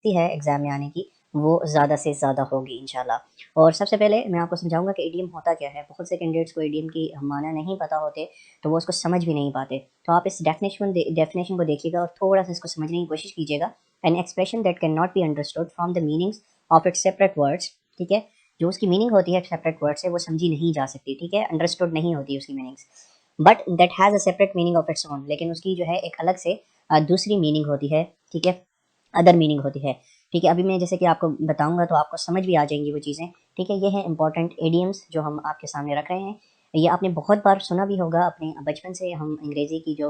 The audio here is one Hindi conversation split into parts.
है एग्ज़ाम में आने की, वो ज़्यादा से ज़्यादा होगी इंशाल्लाह। और सबसे पहले मैं आपको समझाऊँगा कि ईडीएम होता क्या है। बहुत से कैंडिडेट्स को ईडीएम की माना नहीं पता होते, तो वो उसको समझ भी नहीं पाते। तो आप इस डेफिनेशन को देखिएगा और थोड़ा-सा इसको समझने की कोशिश कीजिएगा। An expression that can not be understood from the meanings of its separate words, ठीक है? जो उसकी मीनिंग होती है सेपरेट वर्ड से, वो समझी नहीं जा सकती, ठीक है? अंडरस्टूड नहीं होती उसकी meanings. But that has a separate meaning of its own, लेकिन उसकी जो है एक अलग से दूसरी मीनिंग होती है, ठीक है? अदर मीनिंग होती है, ठीक है? अभी मैं जैसे कि आपको बताऊँगा तो आपको समझ भी आ जाएँगी वो चीज़ें, ठीक है? ये है इम्पोर्टेंट इडियम्स जो हम आपके सामने रख रहे हैं। ये आपने बहुत बार सुना भी होगा, अपने बचपन से हम अंग्रेज़ी की जो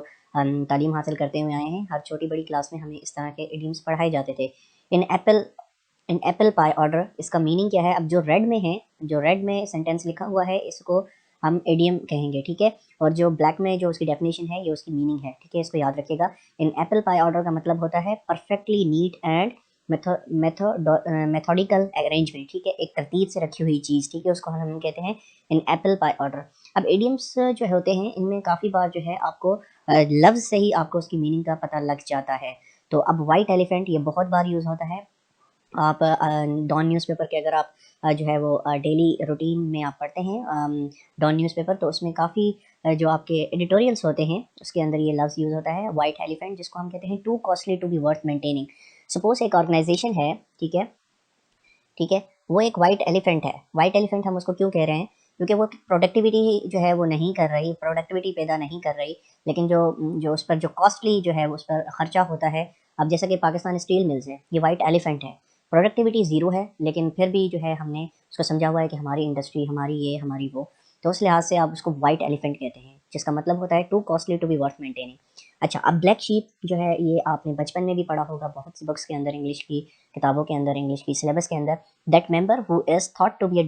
तालीम हासिल करते हुए आए हैं, हर छोटी-बड़ी क्लास में हमें इस तरह के इडियम्स पढ़ाए जाते थे। इन apple in apple pie order, इसका मीनिंग क्या है? अब जो रेड में है, जो रेड में सेंटेंस लिखा हुआ है, इसको हम इडियम कहेंगे, ठीक है? और जो ब्लैक में जो उसकी डेफिनेशन है, ये उसकी मीनिंग है, ठीक है? इसको याद रखिएगा। इन एप्पल पाई ऑर्डर का मतलब होता है perfectly neat and methodical arrangement, ठीक है? एक तरतीब से रखी हुई चीज़, ठीक है? उसको हम कहते हैं इन एप्पल पाई ऑर्डर। अब इडियम्स जो होते हैं, इनमें काफ़ी बार जो है आपको लफ्ज़ से ही आपको उसकी मीनिंग का पता लग जाता है। तो अब व्हाइट एलिफेंट ये बहुत बार यूज़ होता है। आप डॉन न्यूज़पेपर के अगर आप जो है वो डेली रूटीन में आप पढ़ते हैं डॉन न्यूज़पेपर, तो उसमें काफ़ी जो आपके एडिटोरियल्स होते हैं उसके अंदर ये लफ्ज़ यूज़ होता है वाइट एलिफेंट, जिसको हम कहते हैं too costly to be worth maintaining. Suppose एक ऑर्गेनाइजेशन है, ठीक है? ठीक है? वो एक व्हाइट एलिफेंट है। व्हाइट एलिफेंट हम उसको क्यों कह रहे हैं? क्योंकि वो प्रोडक्टिविटी जो है वो नहीं कर रही, प्रोडक्टिविटी पैदा नहीं कर रही, लेकिन जो उस पर जो कॉस्टली जो है उस पर खर्चा होता है। अब जैसा कि पाकिस्तान स्टील मिल्स है, ये व्हाइट एलिफेंट है। प्रोडक्टिविटी ज़ीरो है, लेकिन फिर भी जो है हमने उसको समझा हुआ है कि हमारी इंडस्ट्री, हमारी ये, हमारी वो। तो उस लिहाज से आप उसको व्हाइट एलिफेंट कहते हैं, जिसका मतलब होता है too costly to be worth maintaining. अच्छा, अब ब्लैक शीप जो है ये आपने बचपन में भी पढ़ा होगा, बहुत सी बुक्स के अंदर, इंग्लिश की किताबों के अंदर, इंग्लिश की सिलेबस के अंदर। That member who is thought to be a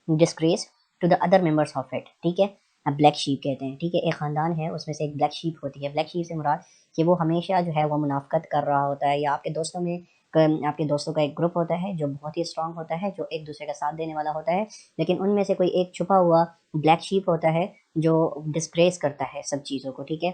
disgrace to the other members of it, ठीक है? अब ब्लैक शीप कहते हैं, ठीक है? एक खानदान है, उसमें से एक ब्लैक शीप होती है। ब्लैक शीप से मुराद कि वो हमेशा जो है वो मुनाफ़क़त कर रहा होता है, या आपके दोस्तों में आपके दोस्तों का एक ग्रुप होता है जो बहुत ही स्ट्रांग होता है, जो एक दूसरे का साथ देने वाला होता है, लेकिन उनमें से कोई एक छुपा हुआ ब्लैक शीप होता है जो डिस्ग्रेस करता है सब चीज़ों को, ठीक है?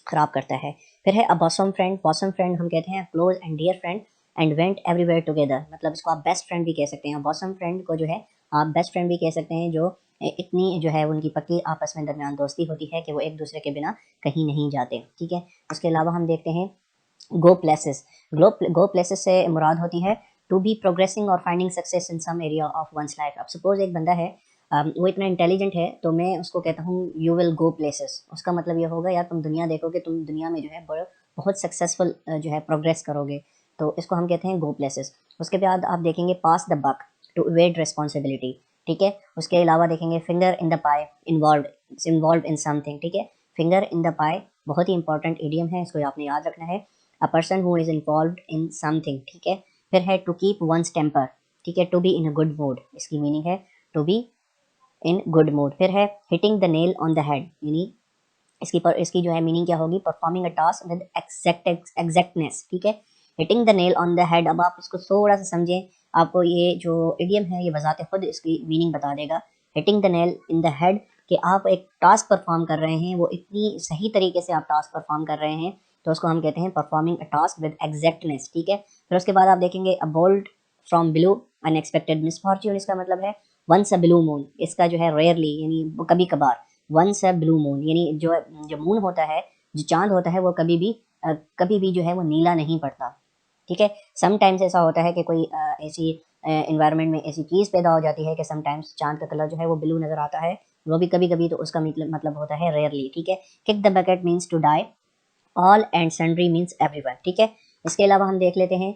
खराब करता है। फिर है a bosom friend. Bosom friend हम कहते हैं close and dear friend and went everywhere together, मतलब इसको आप बेस्ट फ्रेंड भी कह सकते हैं। बॉसम फ्रेंड को जो है आप बेस्ट फ्रेंड भी कह सकते हैं, जो इतनी जो है उनकी पक्की आपस में दरमियान दोस्ती होती है कि वो एक दूसरे के बिना कहीं नहीं जाते, ठीक है? उसके अलावा हम देखते हैं गो प्लेसेस। गो प्लेसेस से मुराद होती है टू बी प्रोग्रेसिंग और finding success in some area of one's life. अब सपोज एक बंदा है, वो इतना इंटेलिजेंट है, तो मैं उसको कहता हूँ यू विल गो प्लेसेस। उसका मतलब ये होगा यार तुम दुनिया देखोगे, तुम दुनिया में जो है बहुत सक्सेसफुल जो है प्रोग्रेस करोगे। तो इसको हम कहते हैं गो प्लेसेस। उसके बाद आप देखेंगे pass the buck, to evade responsibility, ठीक है? उसके अलावा देखेंगे finger in the pie, involve in something, ठीक है? फिंगर इन द पाई बहुत ही इंपॉर्टेंट इडियम है, इसको आपने याद रखना है। A person who is involved in something, ठीक है? फिर है टू कीप वंस टेम्पर, ठीक है? To be in a good mood, इसकी मीनिंग है to be in good mood. फिर है hitting the nail on the head, यानी इसकी जो है मीनिंग क्या होगी? Performing a task with exactness, ठीक है? Hitting the nail on the head. अब आप इसको थोड़ा सा समझें, आपको ये जो इडियम है ये बजाते खुद इसकी मीनिंग बता देगा। Hitting the nail in the head, कि आप एक टास्क परफॉर्म कर रहे हैं, वो इतनी सही तरीके से आप टास्क परफॉर्म कर रहे हैं, तो उसको हम कहते हैं performing a task with exactness, ठीक है? फिर उसके बाद आप देखेंगे a bolt from blue unexpected misfortune, इसका मतलब है वंस अ ब्लू मून। इसका जो है रेयरली, यानी कभी कभार। वंस अ ब्लू मून यानी जो जो मून होता है, जो चांद होता है, वो कभी भी जो है वो नीला नहीं पड़ता, ठीक है? समटाइम्स ऐसा होता है कि कोई ऐसी एनवायरनमेंट में ऐसी चीज़ पैदा हो जाती है कि समटाइम्स चांद का कलर जो है वो ब्लू नज़र आता है, वो भी कभी कभी। तो उसका मतलब होता है रेयरली, ठीक है? Kick the bucket means to die, all and sundry means everyone, ठीक है? इसके अलावा हम देख लेते हैं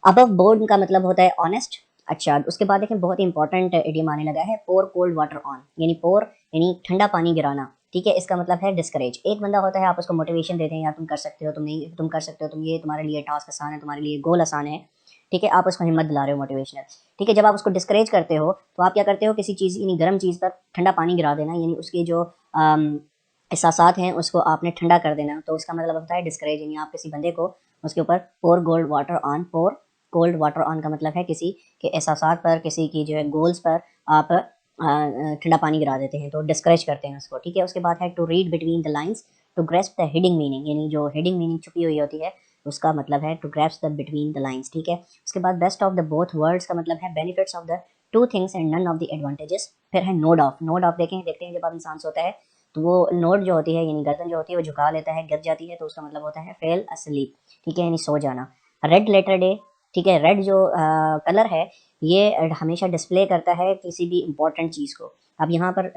अबव बोर्ड का मतलब होता है ऑनेस्ट। अच्छा, उसके बाद देखें बहुत ही इंपॉर्टेंट इडियम आने लगा है, पोर कोल्ड वाटर ऑन, यानी पोर यानी ठंडा पानी गिराना, ठीक है? इसका मतलब है डिस्करेज। एक बंदा होता है, आप उसको मोटिवेशन देते हैं, यार तुम कर सकते हो, तुम नहीं, तुम कर सकते हो, तुम ये, तुम्हारे लिए टास्क आसान है, तुम्हारे लिए गोल आसान है, ठीक है? आप उसको हिम्मत दिला रहे हो, मोटिवेशनल, ठीक है? जब आप उसको डिस्करेज करते हो, तो आप क्या करते हो? किसी चीज़ यानी गर्म चीज़ पर ठंडा पानी गिरा देना, यानी उसके जो एहसासात हैं उसको आपने ठंडा कर देना। तो उसका मतलब होता है डिस्करेज, यानी आप किसी बंदे को उसके ऊपर pour gold water on, pour cold water on का मतलब है किसी के एहसासात पर, किसी की जो है गोल्स पर आप ठंडा पानी गिरा देते हैं, तो डिस्करेज करते हैं उसको, ठीक है? उसके बाद है to read between the lines to grasp the hiding meaning, यानी जो हिडिंग मीनिंग छुपी हुई होती है, उसका मतलब है to grasp the between the lines, ठीक है। उसके बाद best of the both worlds का मतलब है benefits of the two things and none of the advantages. फिर है नोड ऑफ। नोड ऑफ देखते हैं जब आप इंसान सोता है तो वो नोड जो होती है यानी गर्दन जो होती है वो झुका लेता है, गिर जाती है, तो उसका मतलब होता है फेल असलीप, ठीक है, यानी सो जाना। रेड लेटर डे, ठीक है, रेड जो कलर है ये हमेशा डिस्प्ले करता है किसी भी इंपॉर्टेंट चीज़ को। अब यहाँ पर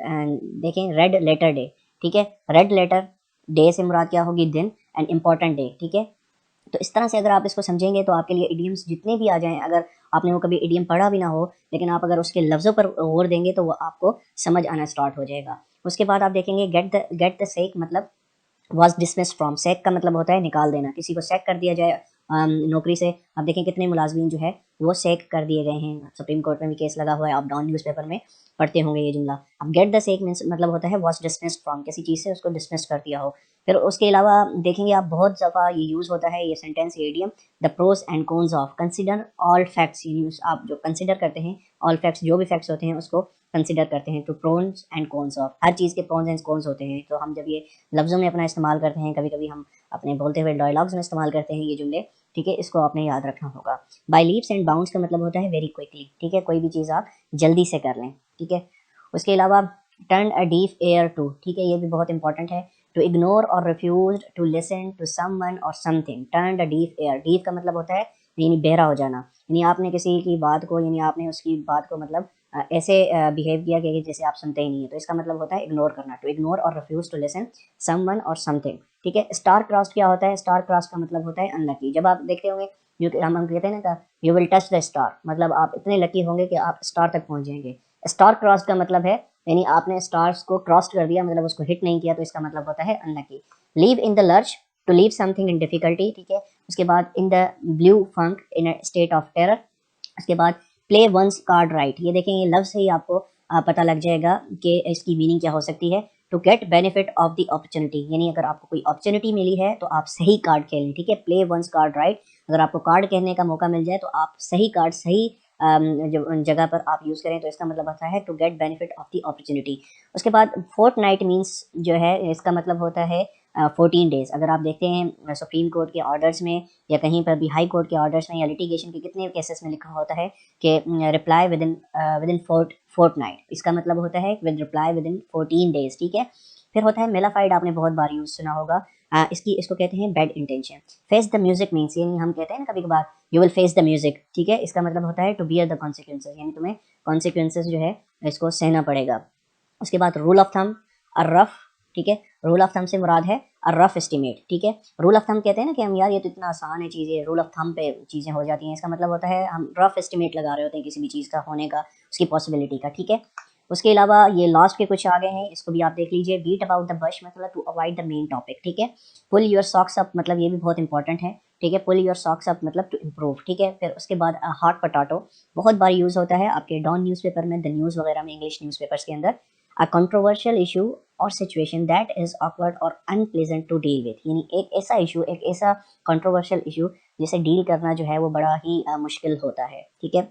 देखें रेड लेटर डे, ठीक है, रेड लेटर डे से मुराद क्या होगी, दिन, एंड इम्पॉर्टेंट डे, ठीक है। तो इस तरह से अगर आप इसको समझेंगे तो आपके लिए इडियम्स जितने भी आ जाएं, अगर आपने वो कभी इडियम पढ़ा भी ना हो लेकिन आप अगर उसके लफ्ज़ों पर गौर देंगे तो वो आपको समझ आना स्टार्ट हो जाएगा। उसके बाद आप देखेंगे गेट द सेक मतलब वॉज डिसमिस्ड फ्रॉम। सैक का मतलब होता है निकाल देना, किसी को सैक कर दिया जाए नौकरी से। अब देखें कितने मुलाजमीन जो है वो सैक कर दिए गए हैं, सुप्रीम कोर्ट में भी केस लगा हुआ है, आप डाउन न्यूज़पेपर में पढ़ते होंगे ये जुमला। अब गेट द सेक मीन्स मतलब होता है वॉज डिसमिस्ड फ्रॉम, किसी चीज़ से उसको डिसमिस कर दिया हो। फिर उसके अलावा देखेंगे आप बहुत दफ़ा ये यूज़ होता है ये सेंटेंस, ये idiom, the pros and cons of, consider all facts, यानी आप जो कंसिडर करते हैं ऑल फैक्ट्स, जो भी फैक्ट्स होते हैं उसको कंसिडर करते हैं, to pros and cons of, हर चीज़ के प्रोन्स एंड कॉन्स होते हैं। तो हम जब ये लफ्ज़ों में अपना इस्तेमाल करते हैं, कभी कभी हम अपने बोलते हुए डायलॉग्स में इस्तेमाल करते हैं ये जुमले, ठीक है, इसको आपने याद रखना होगा। बाय लीप्स एंड बाउंड्स का मतलब होता है वेरी क्विकली, ठीक है, कोई भी चीज़ आप जल्दी से कर लें, ठीक है। उसके अलावा turn a deaf ear to, ठीक है, ये भी बहुत इंपॉर्टेंट है, टू इग्नोर और refuse to listen to someone और something. Turn a deaf ear, deaf का मतलब होता है यानी बहरा हो जाना, यानी आपने किसी की बात को, यानी आपने उसकी बात को मतलब ऐसे बिहेव किया कि जैसे आप सुनते ही नहीं है, तो इसका मतलब होता है इग्नोर करना, टू इग्नोर और रिफ्यूज टू लिसन समवन और समथिंग, ठीक है। स्टार क्रॉस्ड क्या होता है, स्टार क्रॉस्ड का मतलब होता है अनलकी। जब आप देखते होंगे जो हम कहते हैं ना you will touch the star, मतलब आप इतने लकी होंगे कि आप स्टार तक पहुंच जाएंगे। स्टार क्रॉस्ड का मतलब है यानी आपने स्टार्स को क्रॉस कर दिया, मतलब उसको हिट नहीं किया, तो इसका मतलब होता है unlucky. Leave in the lurch, to leave something in difficulty, ठीक है। उसके बाद in the blue funk, in a state of terror. उसके बाद प्ले वंस कार्ड राइट, ये देखें ये लफ्ज़ से ही आपको पता लग जाएगा कि इसकी मीनिंग क्या हो सकती है। To get benefit of the opportunity, यानी अगर आपको कोई अपॉर्चुनिटी मिली है तो आप सही कार्ड खेलें, ठीक है। प्ले वंस कार्ड राइट, अगर आपको कार्ड खेलने का मौका मिल जाए तो आप सही कार्ड सही जगह पर आप यूज़ करें, तो इसका मतलब होता है to get benefit of the opportunity. उसके बाद फोर्ट नाइट मीन्स जो है इसका मतलब होता है 14 डेज़। अगर आप देखते हैं सुप्रीम कोर्ट के ऑर्डर्स में या कहीं पर भी हाई कोर्ट के ऑर्डर्स में या लिटिगेशन के कितने केसेस में लिखा होता है कि reply with in fort night, इसका मतलब होता है with reply with in 14 days, ठीक है। फिर होता है मेलाफाइड, आपने बहुत बार यूज सुना होगा, इसको कहते हैं bad intention. Face the music means, यानी हम कहते हैं ना कभी कभार you will face the music, ठीक है, इसका मतलब होता है टू बियर द कॉन्सिक्वेंसेज, यानी तुम्हें कॉन्सिक्वेंसेज जो है इसको सहना पड़ेगा। उसके बाद rule of thumb, a rough, ठीक है, रूल ऑफ थंब से मुराद है अ रफ एस्टिमेट, ठीक है। रूल ऑफ थंब कहते हैं ना कि हम यार ये तो इतना आसान है चीज़ें, रूल ऑफ थंब पे चीज़ें हो जाती हैं, इसका मतलब होता है हम रफ एस्टिमेट लगा रहे होते हैं किसी भी चीज़ का होने का, उसकी पॉसिबिलिटी का, ठीक है। उसके अलावा ये लास्ट के कुछ आ गए हैं, इसको भी आप देख लीजिए। बीट अबाउट द बश मतलब to avoid the main topic, ठीक है। पुल योर सॉक्स अप मतलब ये भी बहुत इंपॉर्टेंट है, ठीक है, पुल योर सॉक्स अप मतलब टू इम्प्रूव, ठीक है। फिर उसके बाद हॉट पोटैटो बहुत बार यूज़ होता है आपके डॉन न्यूज़पेपर में, द न्यूज़ वगैरह में, इंग्लिश न्यूज़पेपर्स के अंदर। अ कंट्रोवर्शियल इशू और सिचुएशन दैट इज ऑकवर्ड और अनप्लेजेंट टू डील विद, यानी एक ऐसा इशू, एक ऐसा कंट्रोवर्शियल इशू जिसे डील करना जो है वो बड़ा ही मुश्किल होता है, ठीक है।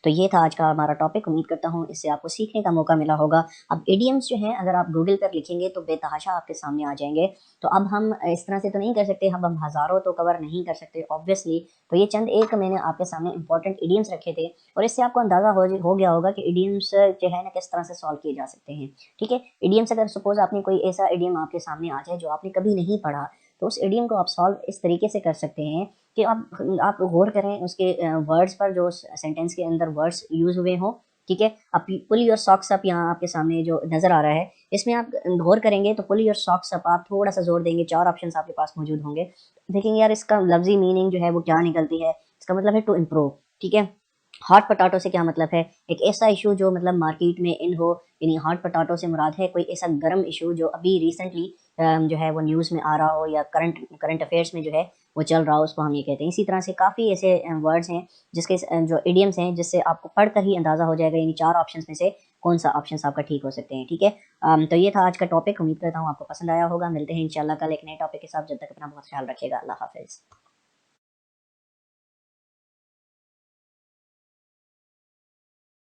तो ये था आज का हमारा टॉपिक, उम्मीद करता हूँ इससे आपको सीखने का मौका मिला होगा। अब इडियम्स जो हैं अगर आप गूगल पर लिखेंगे तो बेतहाशा आपके सामने आ जाएंगे। तो अब हम इस तरह से तो नहीं कर सकते, अब हम हज़ारों तो कवर नहीं कर सकते ऑब्वियसली। तो ये चंद एक मैंने आपके सामने इंपॉर्टेंट इडियम्स रखे थे और इससे आपको अंदाज़ा हो गया होगा कि इडियम्स जो है ना किस तरह से सॉल्व किए जा सकते हैं, ठीक है। इडियम्स अगर सपोज आपने कोई ऐसा इडियम आपके सामने आ जाए जो आपने कभी नहीं पढ़ा, तो उस इडियम को आप सॉल्व इस तरीके से कर सकते हैं कि आप गौर करें उसके वर्ड्स पर, जो सेंटेंस के अंदर वर्ड्स यूज हुए हों, ठीक है। अब पुल योर सॉक्स अप यहाँ आपके सामने जो नजर आ रहा है, इसमें आप गौर करेंगे तो पुल योर सॉक्स अप आप थोड़ा सा जोर देंगे, 4 ऑप्शंस आपके पास मौजूद होंगे, देखेंगे यार इसका लफ्जी मीनिंग जो है वो क्या निकलती है। इसका मतलब है टू इम्प्रूव, ठीक है। हॉट पोटैटो से क्या मतलब है, एक ऐसा इशू जो मतलब मार्केट में इन हो, यानी हॉट पोटैटो से मुराद है कोई ऐसा गर्म इशू जो अभी रिसेंटली जो है वो न्यूज़ में आ रहा हो या करंट अफेयर्स में जो है वो चल रहा हो, उसको हम ये कहते हैं। इसी तरह से काफ़ी ऐसे वर्ड्स हैं जिसके जो इडियम्स हैं जिससे आपको पढ़कर ही अंदाज़ा हो जाएगा, यानी 4 ऑप्शंस में से कौन सा ऑप्शन आपका ठीक हो सकते हैं, ठीक है। तो ये था आज का टॉपिक, उम्मीद करता हूँ आपको पसंद आया होगा। मिलते हैं इंशाल्लाह कल एक नए टॉपिक के साथ, जब तक अपना बहुत ख्याल रखिएगा। अल्लाह हाफिज़।